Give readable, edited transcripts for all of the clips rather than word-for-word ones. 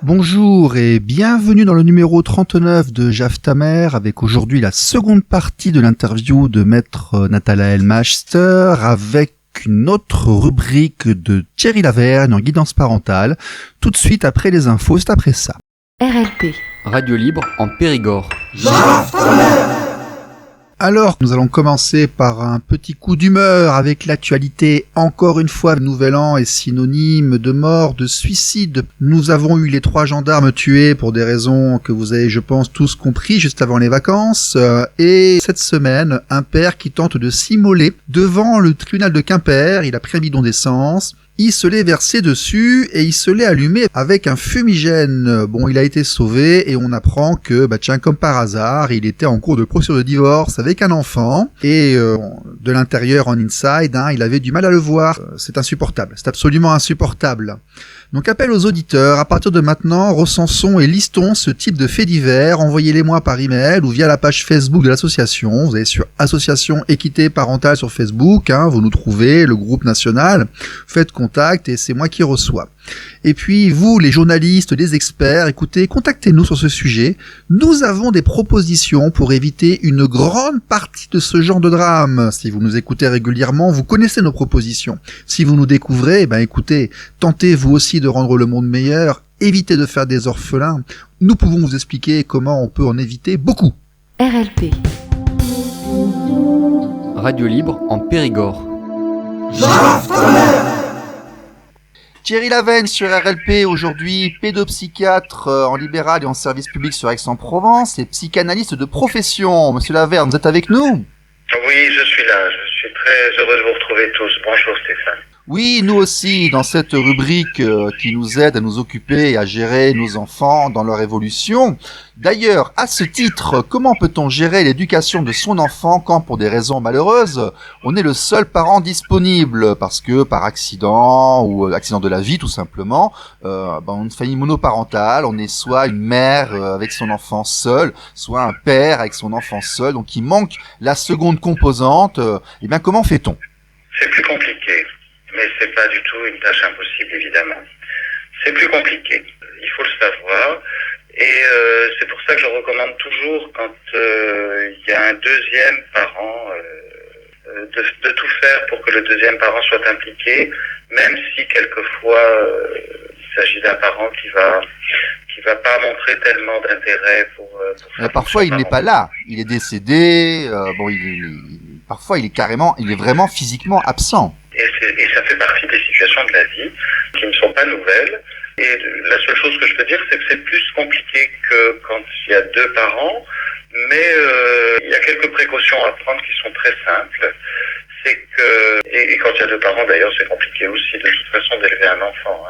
Bonjour et bienvenue dans le numéro 39 de Jaf ta mère, avec aujourd'hui la seconde partie de l'interview de maître Natalael Maester avec une autre rubrique de Thierry Lavergne en guidance parentale. Tout de suite après les infos, c'est après ça. RLP. Radio libre en Périgord. Alors, nous allons commencer par un petit coup d'humeur avec l'actualité. Encore une fois, le nouvel an est synonyme de mort, de suicide. Nous avons eu les 3 gendarmes tués pour des raisons que vous avez, je pense, tous compris juste avant les vacances. Et cette semaine, un père qui tente de s'immoler devant le tribunal de Quimper. Il a pris un bidon d'essence. Il se l'est versé dessus et il se l'est allumé avec un fumigène. Bon, il a été sauvé et on apprend que, tiens, comme par hasard, il était en cours de procédure de divorce avec un enfant et de l'intérieur en inside, il avait du mal à le voir. C'est insupportable, c'est absolument insupportable. Donc appel aux auditeurs, à partir de maintenant, recensons et listons ce type de faits divers, envoyez-les-moi par email ou via la page Facebook de l'association. Vous allez sur Association Équité Parentale sur Facebook, vous nous trouvez, le groupe national, faites contact et c'est moi qui reçois. Et puis vous, les journalistes, les experts, écoutez, contactez-nous sur ce sujet. Nous avons des propositions pour éviter une grande partie de ce genre de drame. Si vous nous écoutez régulièrement, vous connaissez nos propositions. Si vous nous découvrez, écoutez, tentez vous aussi de rendre le monde meilleur, évitez de faire des orphelins. Nous pouvons vous expliquer comment on peut en éviter beaucoup. RLP. Radio libre en Périgord. Thierry Lavergne sur RLP, aujourd'hui pédopsychiatre en libéral et en service public sur Aix-en-Provence et psychanalyste de profession. Monsieur Lavergne, vous êtes avec nous ? Oui, je suis là. Je suis très heureux de vous retrouver tous. Bonjour Stéphane. Oui, nous aussi, dans cette rubrique qui nous aide à nous occuper et à gérer nos enfants dans leur évolution. D'ailleurs, à ce titre, comment peut-on gérer l'éducation de son enfant quand, pour des raisons malheureuses, on est le seul parent disponible, parce que par accident ou accident de la vie tout simplement, une famille monoparentale, on est soit une mère avec son enfant seul, soit un père avec son enfant seul, donc il manque la seconde composante. Comment fait-on ? C'est plus compliqué. Mais c'est pas du tout une tâche impossible, évidemment. C'est plus compliqué. Il faut le savoir. Et c'est pour ça que je recommande toujours, quand il y a un deuxième parent, de tout faire pour que le deuxième parent soit impliqué, même si quelquefois il s'agit d'un parent qui va pas montrer tellement d'intérêt pour parfois il n'est pas là. Il est décédé. Parfois il est vraiment physiquement absent. Et ça fait partie des situations de la vie qui ne sont pas nouvelles. Et la seule chose que je peux dire, c'est que c'est plus compliqué que quand il y a 2 parents. Mais il y a quelques précautions à prendre qui sont très simples. C'est que, et quand il y a 2 parents d'ailleurs, c'est compliqué aussi de toute façon d'élever un enfant.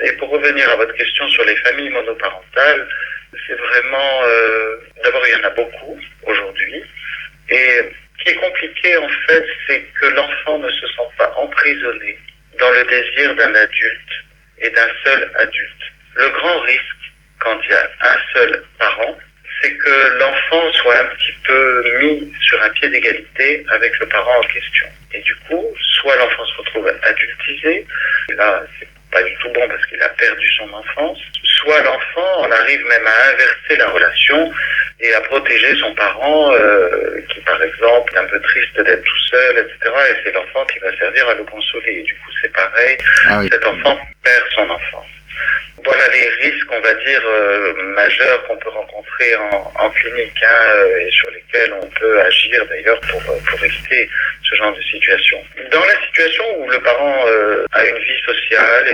Et pour revenir à votre question sur les familles monoparentales, c'est vraiment, d'abord il y en a beaucoup aujourd'hui. Et ce qui est compliqué en fait, c'est que l'enfant ne se sent pas emprisonné dans le désir d'un adulte et d'un seul adulte. Le grand risque, quand il y a un seul parent, c'est que l'enfant soit un petit peu mis sur un pied d'égalité avec le parent en question. Et du coup, soit l'enfant se retrouve adultisé, et là c'est pas du tout bon parce qu'il a perdu son enfance, soit l'enfant en arrive même à inverser la relation et à protéger son parent qui par exemple est un peu triste d'être tout seul, etc. Et c'est l'enfant qui va servir à le consoler. Et du coup c'est pareil, cet enfant perd son enfance. Voilà les risques, on va dire, majeurs qu'on peut rencontrer en clinique et sur lesquels on peut agir d'ailleurs pour éviter ce genre de situation. Dans la situation où le parent a une vie sociale,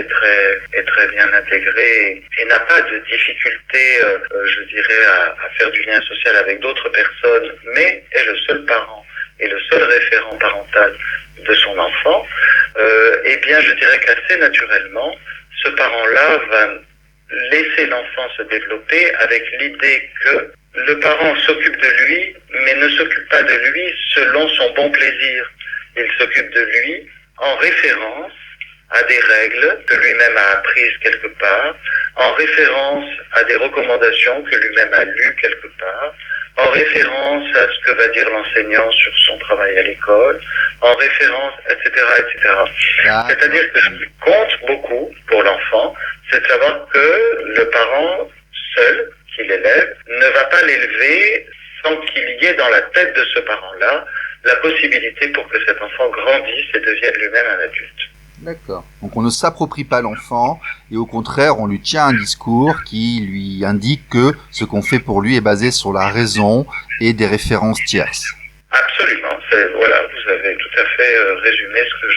est très bien intégré et n'a pas de difficulté, je dirais, à faire du lien social avec d'autres personnes, mais est le seul parent est le seul référent parental de son enfant, eh bien je dirais qu'assez naturellement, ce parent-là va laisser l'enfant se développer avec l'idée que le parent s'occupe de lui, mais ne s'occupe pas de lui selon son bon plaisir. Il s'occupe de lui en référence à des règles que lui-même a apprises quelque part, en référence à des recommandations que lui-même a lues quelque part, en référence à ce que va dire l'enseignant sur son travail à l'école, en référence, etc., etc. C'est-à-dire que ce qui compte beaucoup pour l'enfant, c'est de savoir que le parent seul qui l'élève ne va pas l'élever sans qu'il y ait dans la tête de ce parent-là la possibilité pour que cet enfant grandisse et devienne lui-même un adulte. D'accord. Donc on ne s'approprie pas l'enfant et au contraire on lui tient un discours qui lui indique que ce qu'on fait pour lui est basé sur la raison et des références tierces. Absolument. Voilà, vous avez tout à fait résumé ce que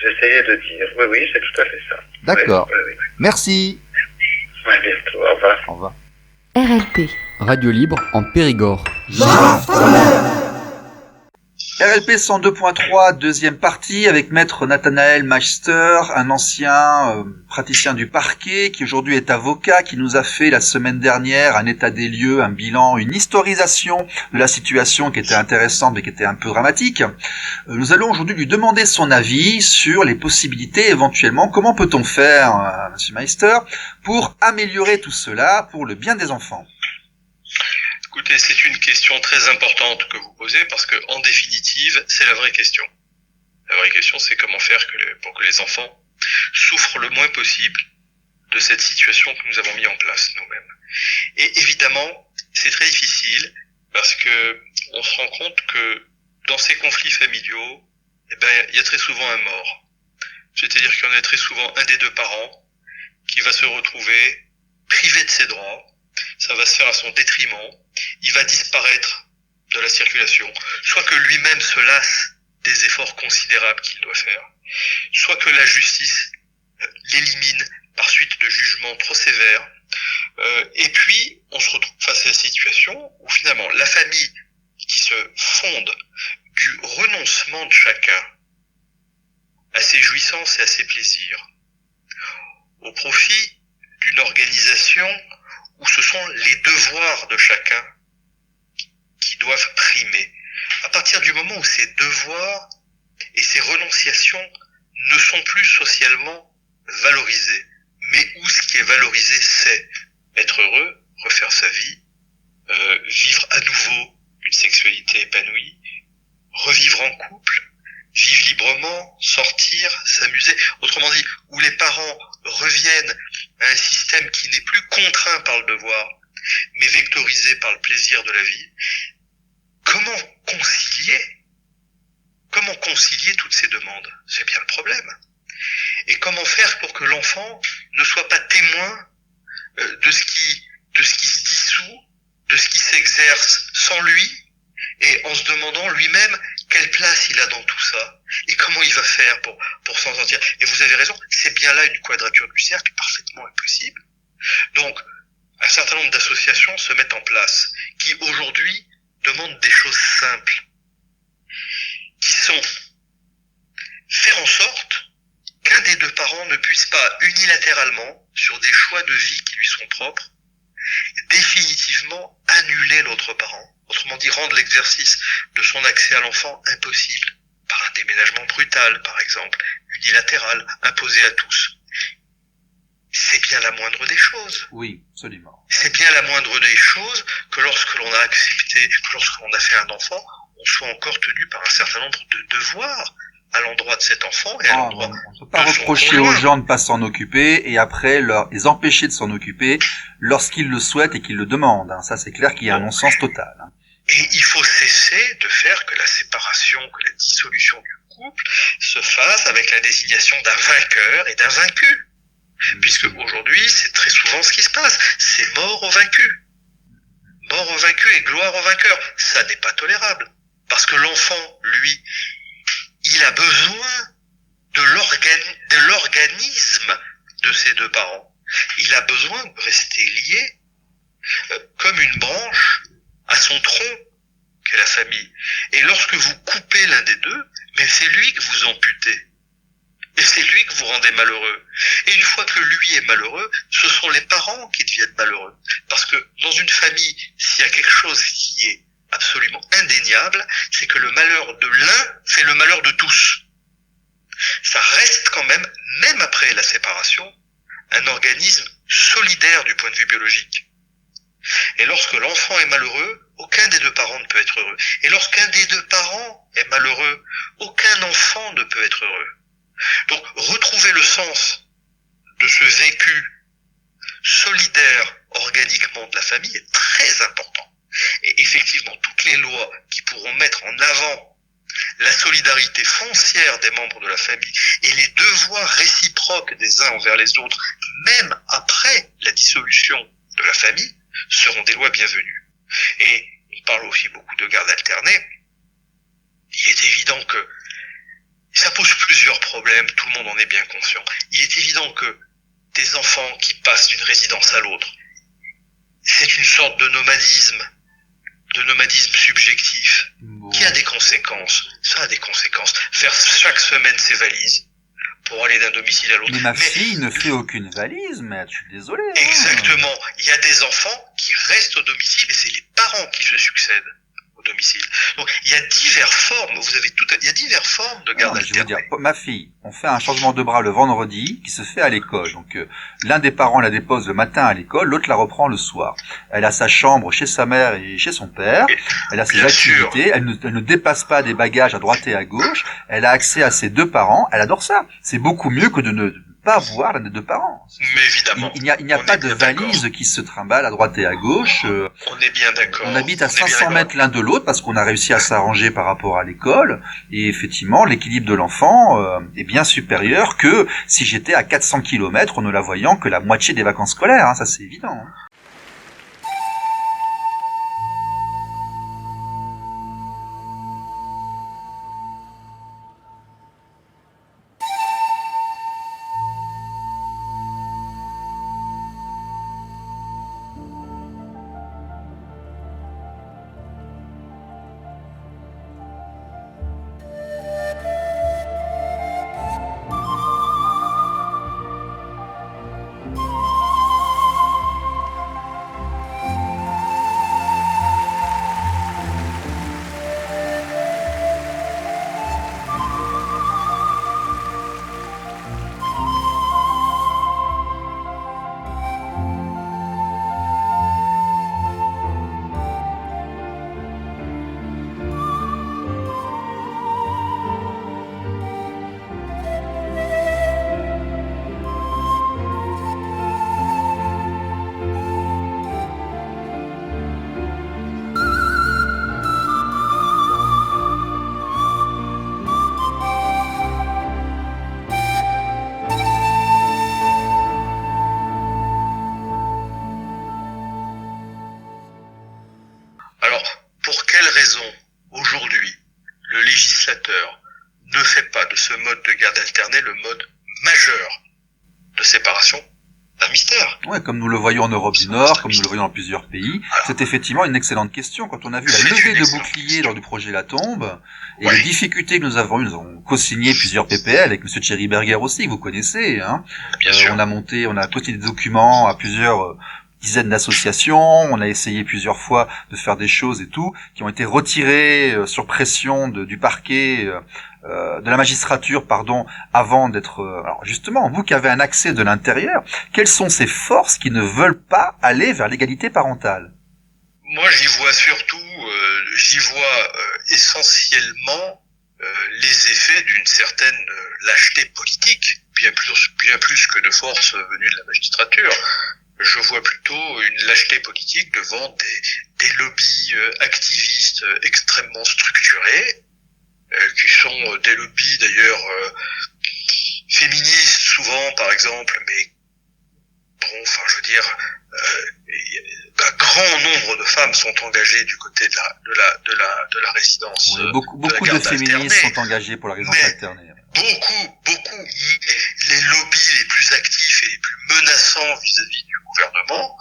j'essayais de dire. Oui, c'est tout à fait ça. D'accord. Oui. Merci. À bientôt. Au revoir. Au revoir. RLP. Radio libre en Périgord. RLP 102.3, deuxième partie, avec maître Nathanaël Meister, un ancien praticien du parquet, qui aujourd'hui est avocat, qui nous a fait la semaine dernière un état des lieux, un bilan, une historisation de la situation qui était intéressante mais qui était un peu dramatique. Nous allons aujourd'hui lui demander son avis sur les possibilités éventuellement. Comment peut-on faire, monsieur Meister, pour améliorer tout cela pour le bien des enfants ? Écoutez, c'est une question très importante que vous posez parce que, en définitive, c'est la vraie question. La vraie question, c'est comment faire pour que les enfants souffrent le moins possible de cette situation que nous avons mis en place nous-mêmes. Et évidemment, c'est très difficile parce que on se rend compte que dans ces conflits familiaux, il y a très souvent un mort. C'est-à-dire qu'il y en a très souvent un des deux parents qui va se retrouver privé de ses droits. Ça va se faire à son détriment. Il va disparaître de la circulation, soit que lui-même se lasse des efforts considérables qu'il doit faire, soit que la justice l'élimine par suite de jugements trop sévères, et puis on se retrouve face à la situation où finalement la famille qui se fonde du renoncement de chacun à ses jouissances et à ses plaisirs, au profit d'une organisation où ce sont les devoirs de chacun qui doivent primer. À partir du moment où ces devoirs et ces renonciations ne sont plus socialement valorisés, mais où ce qui est valorisé, c'est être heureux, refaire sa vie, vivre à nouveau une sexualité épanouie, revivre en couple, vivre librement, sortir, s'amuser. Autrement dit, où les parents reviennent à un système qui n'est plus contraint par le devoir, mais vectorisé par le plaisir de la vie. Comment concilier toutes ces demandes? C'est bien le problème. Et comment faire pour que l'enfant ne soit pas témoin de ce qui se dissout, de ce qui s'exerce sans lui, et en se demandant lui-même quelle place il a dans tout ça, et comment il va faire pour s'en sortir. Et vous avez raison, c'est bien là une quadrature du cercle parfaitement impossible. Donc, un certain nombre d'associations se mettent en place, qui aujourd'hui demandent des choses simples, qui sont faire en sorte qu'un des deux parents ne puisse pas unilatéralement, sur des choix de vie qui lui sont propres, définitivement annuler l'autre parent. Autrement dit, rendre l'exercice de son accès à l'enfant impossible, par un déménagement brutal, par exemple, unilatéral, imposé à tous. C'est bien la moindre des choses. Oui, absolument. C'est bien la moindre des choses que lorsque l'on a accepté, que lorsque l'on a fait un enfant, on soit encore tenu par un certain nombre de devoirs à l'endroit de cet enfant et à l'endroit on ne peut pas reprocher aux gens de ne pas s'en occuper et après les empêcher de s'en occuper lorsqu'ils le souhaitent et qu'ils le demandent. Ça, c'est clair qu'il y a un non-sens total. Et il faut cesser de faire que la séparation, que la dissolution du couple se fasse avec la désignation d'un vainqueur et d'un vaincu. Puisque aujourd'hui, c'est très souvent ce qui se passe. C'est mort au vaincu. Mort au vaincu et gloire au vainqueur. Ça n'est pas tolérable. Parce que l'enfant, lui, il a besoin de l'organisme de ses deux parents. Il a besoin de rester lié comme une branche à son tronc qu'est la famille. Et lorsque vous coupez l'un des deux, mais c'est lui que vous amputez. Et c'est lui que vous rendez malheureux. Et une fois que lui est malheureux, ce sont les parents qui deviennent malheureux. Parce que dans une famille, s'il y a quelque chose qui est absolument indéniable, c'est que le malheur de l'un fait le malheur de tous. Ça reste quand même après la séparation, un organisme solidaire du point de vue biologique. Et lorsque l'enfant est malheureux, aucun des deux parents ne peut être heureux. Et lorsqu'un des deux parents est malheureux, aucun enfant ne peut être heureux. Donc, retrouver le sens de ce vécu solidaire organiquement de la famille est très important. Et effectivement, toutes les lois qui pourront mettre en avant la solidarité foncière des membres de la famille et les devoirs réciproques des uns envers les autres, même après la dissolution de la famille, seront des lois bienvenues. Et on parle aussi beaucoup de garde alternée. Il est évident que ça pose plusieurs problèmes, tout le monde en est bien conscient. Il est évident que des enfants qui passent d'une résidence à l'autre, c'est une sorte de nomadisme subjectif, qui a des conséquences. Ça a des conséquences. Faire chaque semaine ses valises pour aller d'un domicile à l'autre. Mais ma fille ne fait aucune valise, mais je suis désolé. Exactement. Il y a des enfants qui restent au domicile et c'est les parents qui se succèdent au domicile. Donc, il y a diverses formes, il y a diverses formes de garde alternée. Je veux dire, ma fille, on fait un changement de bras le vendredi qui se fait à l'école. Donc, l'un des parents la dépose le matin à l'école, l'autre la reprend le soir. Elle a sa chambre chez sa mère et chez son père. Elle a ses activités. Elle ne dépasse pas des bagages à droite et à gauche. Elle a accès à ses deux parents. Elle adore ça. C'est beaucoup mieux que de ne pas voir l'un des deux parents. Mais évidemment. Il n'y a pas de valise qui se trimballe à droite et à gauche. On est bien d'accord. On habite à 500 mètres l'un de l'autre parce qu'on a réussi à s'arranger par rapport à l'école. Et effectivement, l'équilibre de l'enfant est bien supérieur que si j'étais à 400 km en ne la voyant que la moitié des vacances scolaires. Hein, ça, c'est évident. Hein. Ne fait pas de ce mode de garde alternée le mode majeur de séparation d'un mystère. Ouais, comme nous le voyons en Europe du Nord, comme nous le voyons dans plusieurs pays, c'est effectivement une excellente question. Quand on a vu la levée de boucliers lors du projet La Tombe, et les difficultés que nous avons eues, nous avons co-signé plusieurs PPL avec Monsieur Thierry Berger aussi, que vous connaissez, hein. Bien sûr. On a cosigné des documents à plusieurs dizaines d'associations, on a essayé plusieurs fois de faire des choses et tout, qui ont été retirées sur pression du parquet, de la magistrature, pardon, avant d'être... alors justement, vous qui avez un accès de l'intérieur, quelles sont ces forces qui ne veulent pas aller vers l'égalité parentale? Moi, j'y vois essentiellement les effets d'une certaine lâcheté politique, bien plus que de force venue de la magistrature. Je vois plutôt une lâcheté politique devant des lobbies activistes extrêmement structurés, qui sont des lobbies d'ailleurs féministes souvent par exemple, mais bon, enfin je veux dire, un grand nombre de femmes sont engagées du côté de la résidence. Oui, beaucoup de féministes sont engagées pour la résidence alternée. Beaucoup, les lobbies les plus actifs et les plus menaçants vis-à-vis du gouvernement,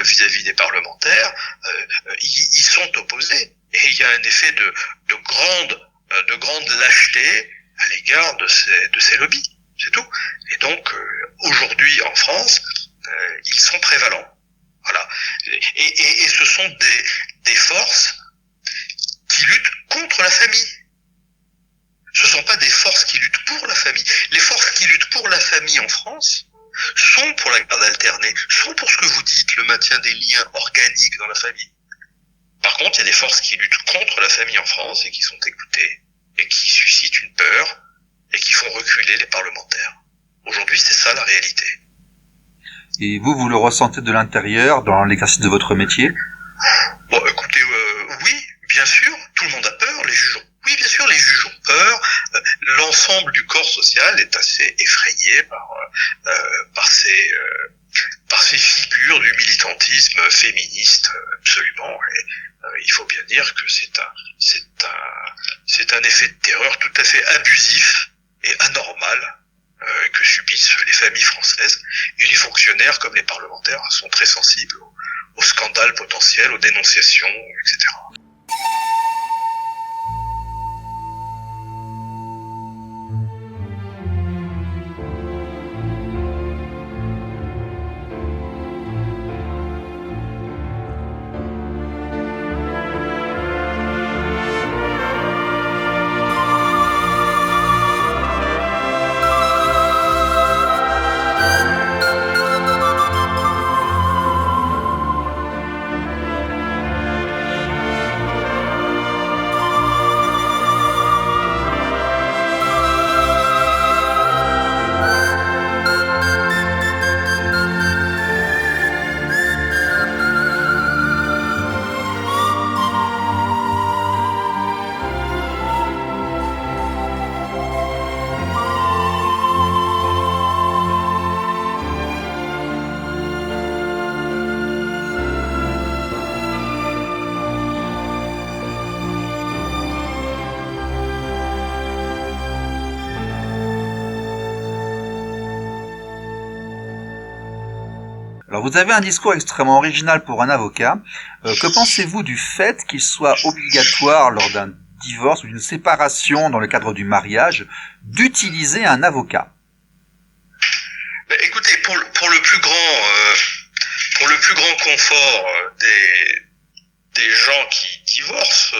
vis-à-vis des parlementaires, ils sont opposés. Et il y a un effet de grande lâcheté à l'égard de ces lobbies, c'est tout. Et donc aujourd'hui en France, ils sont prévalents. Voilà. Et ce sont des forces qui luttent contre la famille. Ce sont pas des forces qui luttent pour la famille. Les forces qui luttent pour la famille en France sont pour la garde alternée, sont pour ce que vous dites, le maintien des liens organiques dans la famille. Par contre, il y a des forces qui luttent contre la famille en France et qui sont écoutées, et qui suscitent une peur, et qui font reculer les parlementaires. Aujourd'hui, c'est ça la réalité. Et vous le ressentez de l'intérieur, dans l'exercice de votre métier? Bon, écoutez, oui, bien sûr, tout le monde a peur, les juges ont... Oui, bien sûr, les juges ont peur. L'ensemble du corps social est assez effrayé par ces figures du militantisme féministe, absolument. Et, il faut bien dire que c'est un effet de terreur tout à fait abusif et anormal que subissent les familles françaises, et les fonctionnaires comme les parlementaires sont très sensibles aux scandales potentiels, aux dénonciations, etc. Alors vous avez un discours extrêmement original pour un avocat. Que pensez-vous du fait qu'il soit obligatoire lors d'un divorce ou d'une séparation dans le cadre du mariage d'utiliser un avocat? Écoutez, pour le plus grand confort des gens qui divorcent,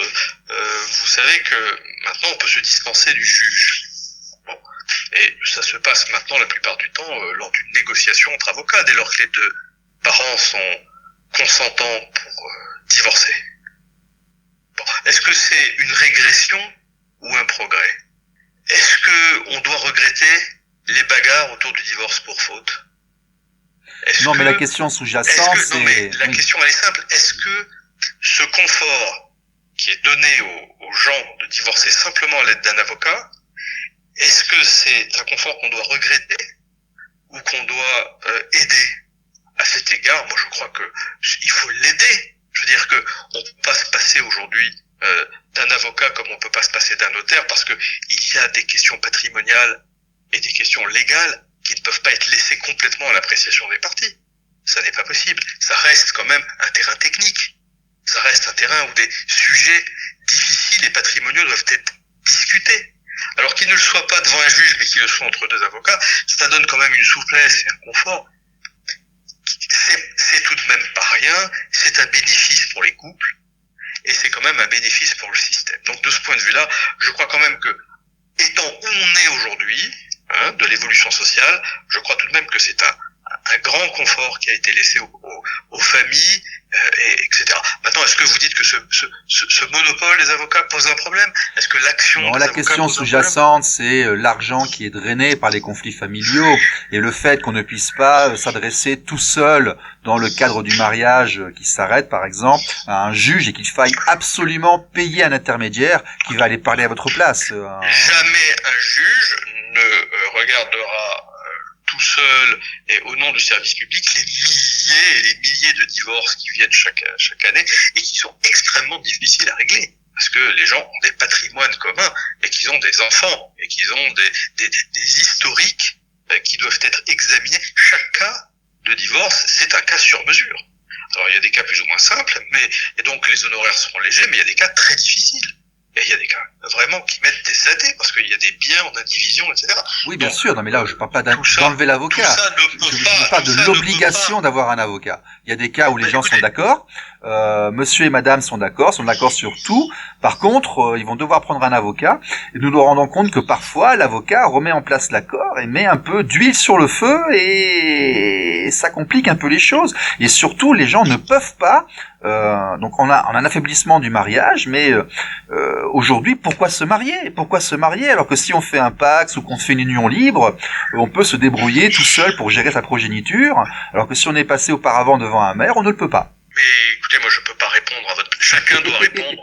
vous savez que maintenant on peut se dispenser du juge. Bon. Et ça se passe maintenant la plupart du temps lors d'une négociation entre avocats, dès lors que les deux parents sont consentants pour divorcer. Bon. Est-ce que c'est une régression ou un progrès? Est-ce que on doit regretter les bagarres autour du divorce pour faute? Mais la question sous-jacente, c'est... Non, mais la question, elle est simple. Est-ce que ce confort qui est donné aux gens de divorcer simplement à l'aide d'un avocat, est-ce que c'est un confort qu'on doit regretter ou qu'on doit aider? À cet égard, moi je crois que il faut l'aider. Je veux dire que on peut pas se passer aujourd'hui d'un avocat comme on peut pas se passer d'un notaire, parce que il y a des questions patrimoniales et des questions légales qui ne peuvent pas être laissées complètement à l'appréciation des parties. Ça n'est pas possible. Ça reste quand même un terrain technique. Ça reste un terrain où des sujets difficiles et patrimoniaux doivent être discutés. Alors qu'ils ne le soient pas devant un juge, mais qu'ils le soient entre deux avocats, ça donne quand même une souplesse et un confort. C'est tout de même pas rien, c'est un bénéfice pour les couples, et c'est quand même un bénéfice pour le système. Donc de ce point de vue-là, je crois quand même que, étant où on est aujourd'hui, de l'évolution sociale, je crois tout de même que c'est un grand confort qui a été laissé aux familles, etc. Maintenant, est-ce que vous dites que ce monopole des avocats pose un problème? Est-ce que l'action des la avocats question pose un sous-jacente, c'est l'argent qui est drainé par les conflits familiaux et le fait qu'on ne puisse pas s'adresser tout seul dans le cadre du mariage qui s'arrête, par exemple, à un juge et qu'il faille absolument payer un intermédiaire qui va aller parler à votre place. Jamais un juge ne regardera tout seul et au nom du service public les milliers et les milliers de divorces qui viennent chaque année et qui sont extrêmement difficiles à régler, parce que les gens ont des patrimoines communs et qu'ils ont des enfants et qu'ils ont des historiques qui doivent être examinés. Chaque cas de divorce, c'est un cas sur mesure. Alors il y a des cas plus ou moins simples, et donc les honoraires seront légers, mais il y a des cas très difficiles. Et il y a des cas vraiment qui mettent des années, parce qu'il y a des biens en indivision, etc. Oui, bien Donc, sûr. Non, mais là, je parle pas tout ça- d'enlever l'avocat. tout ça ne peut Je pas- parle tout de ça ne l'obligation peut d'avoir un avocat. Il y a des cas où les Mais gens sont écoutez- d'accord, monsieur et madame sont d'accord sur tout. Par contre, ils vont devoir prendre un avocat, et nous nous rendons compte que parfois, l'avocat remet en place l'accord et met un peu d'huile sur le feu, et ça complique un peu les choses. Et surtout, les gens ne peuvent pas, donc on a un affaiblissement du mariage, mais aujourd'hui, pourquoi se marier? Pourquoi se marier alors que si on fait un Pacs ou qu'on fait une union libre, on peut se débrouiller tout seul pour gérer sa progéniture, alors que si on est passé auparavant devant un maire, on ne le peut pas. Mais écoutez, moi je peux pas répondre à votre... Chacun doit répondre...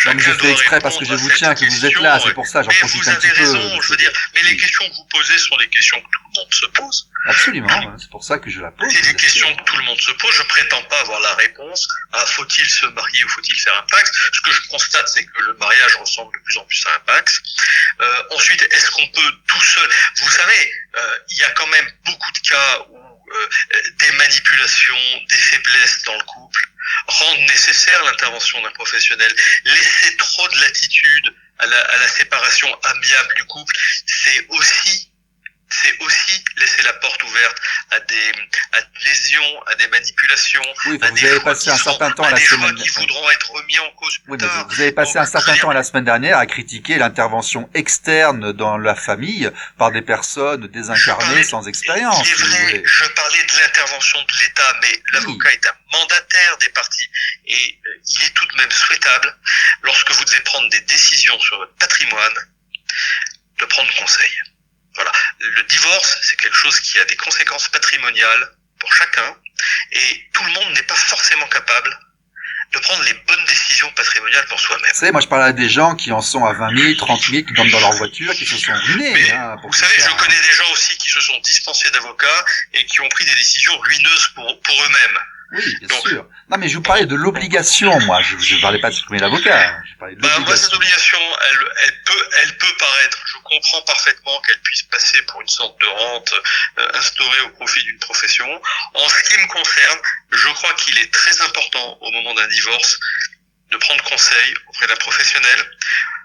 Non, mais je fais exprès parce que je vous tiens, que vous êtes là, c'est pour ça, j'en mais profite vous un petit avez peu. raison, je veux dire, mais les questions que vous posez sont des questions que tout le monde se pose. Absolument, c'est pour ça que je la pose. C'est des bien questions sûr. que tout le monde se pose. Je prétends pas avoir la réponse à faut-il se marier ou faut-il faire un Pacs. Ce que je constate, c'est que le mariage ressemble de plus en plus à un Pacs. Ensuite, est-ce qu'on peut tout seul... Vous savez, il y a quand même beaucoup de cas où des manipulations, des faiblesses dans le couple rendent nécessaire l'intervention d'un professionnel. Laisser trop de latitude à la séparation amiable du couple, c'est aussi laisser la porte ouverte à des lésions, à des manipulations, Oui, à vous des avez choix passé un qui certain seront- temps à la des choix semaine. qui voudront être remis en cause plus Oui, mais tard. vous avez passé Donc, un certain je veux temps dire, la semaine dernière à critiquer l'intervention externe dans la famille par des personnes désincarnées sans expérience, Il est si vous vrai, voulez. je parlais de l'intervention de l'État, mais l'avocat est un mandataire des parties et il est tout de même souhaitable, lorsque vous devez prendre des décisions sur votre patrimoine, de prendre conseil. Voilà. Le divorce, c'est quelque chose qui a des conséquences patrimoniales pour chacun et tout le monde n'est pas forcément capable de prendre les bonnes décisions patrimoniales pour soi-même. Vous savez, moi je parle à des gens qui en sont à 20 000, 30 000, qui dorment dans leur voiture, qui se sont ruinés. Mais Pour vous tout savez, ça. je connais des gens aussi qui se sont dispensés d'avocats et qui ont pris des décisions ruineuses pour eux-mêmes. Oui, bien Donc- sûr. Non, mais je vous parlais de l'obligation, moi. Je ne parlais pas de supprimer l'avocat. Je parlais de Bah, moi, cette l'obligation. obligation, elle peut paraître, je comprends parfaitement qu'elle puisse passer pour une sorte de rente instaurée au profit d'une profession. En ce qui me concerne, je crois qu'il est très important au moment d'un divorce de prendre conseil auprès d'un professionnel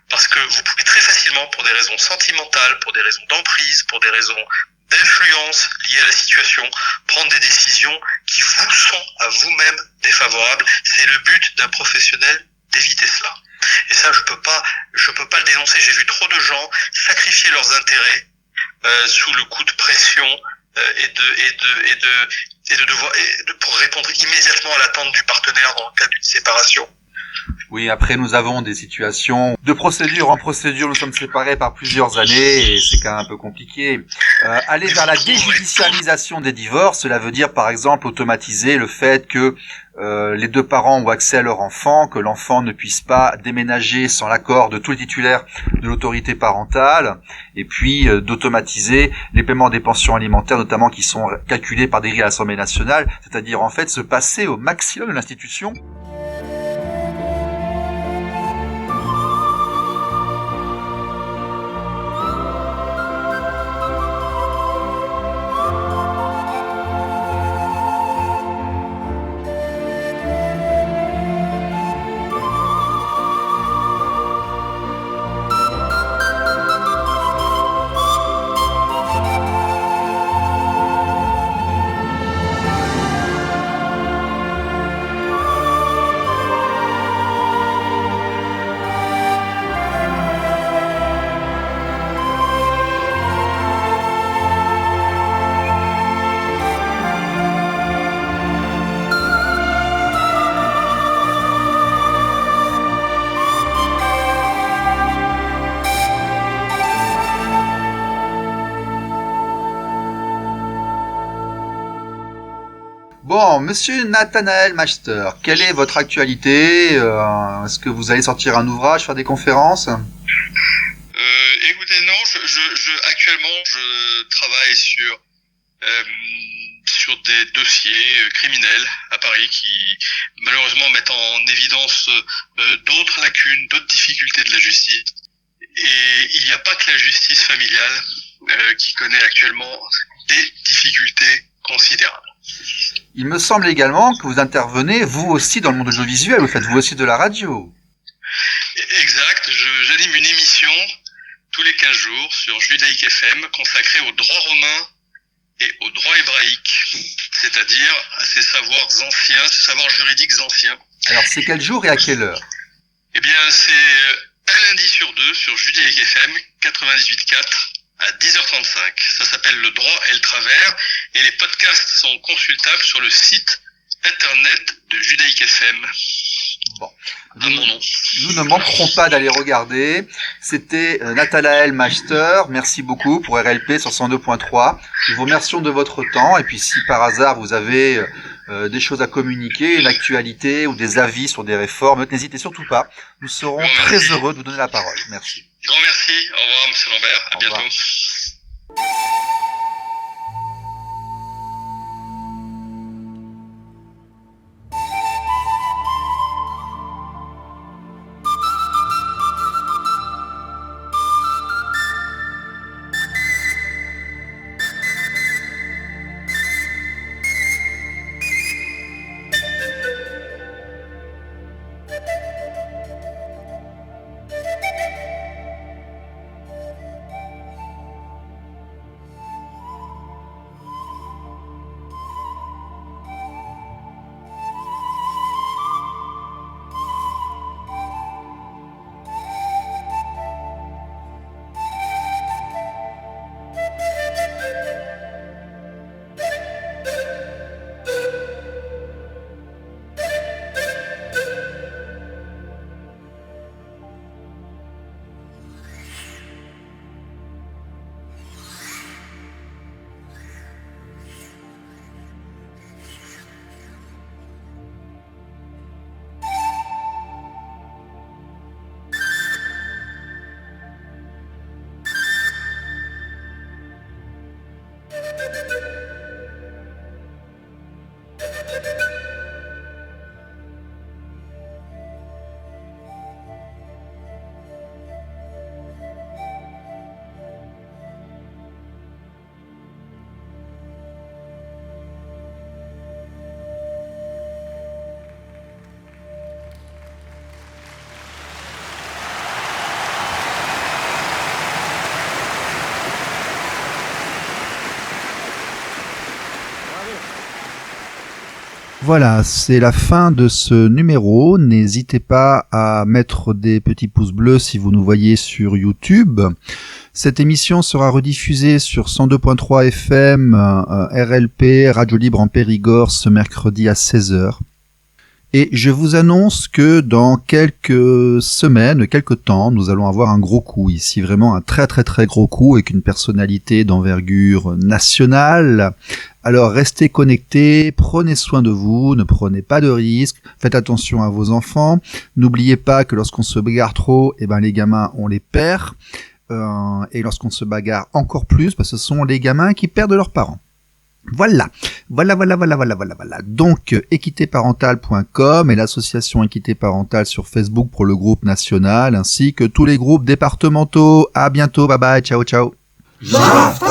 parce que vous pouvez très facilement, pour des raisons sentimentales, pour des raisons d'emprise, pour des raisons d'influence liées à la situation, prendre des décisions qui vous sont à vous-même défavorables. C'est le but d'un professionnel d'éviter cela. Et ça, je peux pas le dénoncer. J'ai vu trop de gens sacrifier leurs intérêts sous le coup de pression pour répondre immédiatement à l'attente du partenaire dans le cas d'une séparation. Oui, après nous avons des situations de procédure en procédure, nous sommes séparés par plusieurs années et c'est quand même un peu compliqué. Aller vers la déjudiciarisation des divorces, cela veut dire par exemple automatiser le fait que les deux parents ont accès à leur enfant, que l'enfant ne puisse pas déménager sans l'accord de tous les titulaires de l'autorité parentale, et puis d'automatiser les paiements des pensions alimentaires, notamment qui sont calculés par des grilles à l'Assemblée nationale, c'est-à-dire en fait se passer au maximum de l'institution. Bon, monsieur Nathanaël Master, quelle est votre actualité? Est-ce que vous allez sortir un ouvrage, faire des conférences? Écoutez, non, actuellement, je travaille sur des dossiers criminels à Paris qui, malheureusement, mettent en évidence d'autres lacunes, d'autres difficultés de la justice. Et il n'y a pas que la justice familiale qui connaît actuellement des difficultés considérables. il me semble également que vous intervenez, vous aussi, dans le monde audiovisuel. Vous faites vous aussi de la radio. Exact, j'anime une émission tous les 15 jours sur Judaïque FM consacrée au droit romain et au droit hébraïque, c'est-à-dire à ces savoirs anciens, ces savoirs juridiques anciens. Alors, c'est quel jour et à quelle heure? Eh bien, c'est un lundi sur deux sur Judaïque FM 98.4 à 10h35. Ça s'appelle Le droit et le travers et les podcasts sont consultables sur le site internet de Judaïque FM. Bon. À mon nom. Nous ne manquerons pas d'aller regarder. C'était Nathanaël Meister. Merci beaucoup pour RLP sur 102.3. Nous vous remercions de votre temps. Et puis si par hasard vous avez des choses à communiquer, une actualité ou des avis sur des réformes, n'hésitez surtout pas. Nous serons très heureux de vous donner la parole. Merci. Grand merci. Au revoir, monsieur Lambert. À bientôt. Voilà, c'est la fin de ce numéro. N'hésitez pas à mettre des petits pouces bleus si vous nous voyez sur YouTube. Cette émission sera rediffusée sur 102.3 FM, RLP, Radio Libre en Périgord, ce mercredi à 16h. Et je vous annonce que dans quelques semaines, quelques temps, nous allons avoir un gros coup ici, vraiment un très très très gros coup avec une personnalité d'envergure nationale. Alors restez connectés, prenez soin de vous, ne prenez pas de risques, faites attention à vos enfants. N'oubliez pas que lorsqu'on se bagarre trop, les gamins on les perd. Et lorsqu'on se bagarre encore plus, ce sont les gamins qui perdent leurs parents. Voilà. Donc, équitéparentale.com et l'association Équité Parentale sur Facebook pour le groupe national, ainsi que tous les groupes départementaux. À bientôt, bye bye, ciao, ciao. Laughter!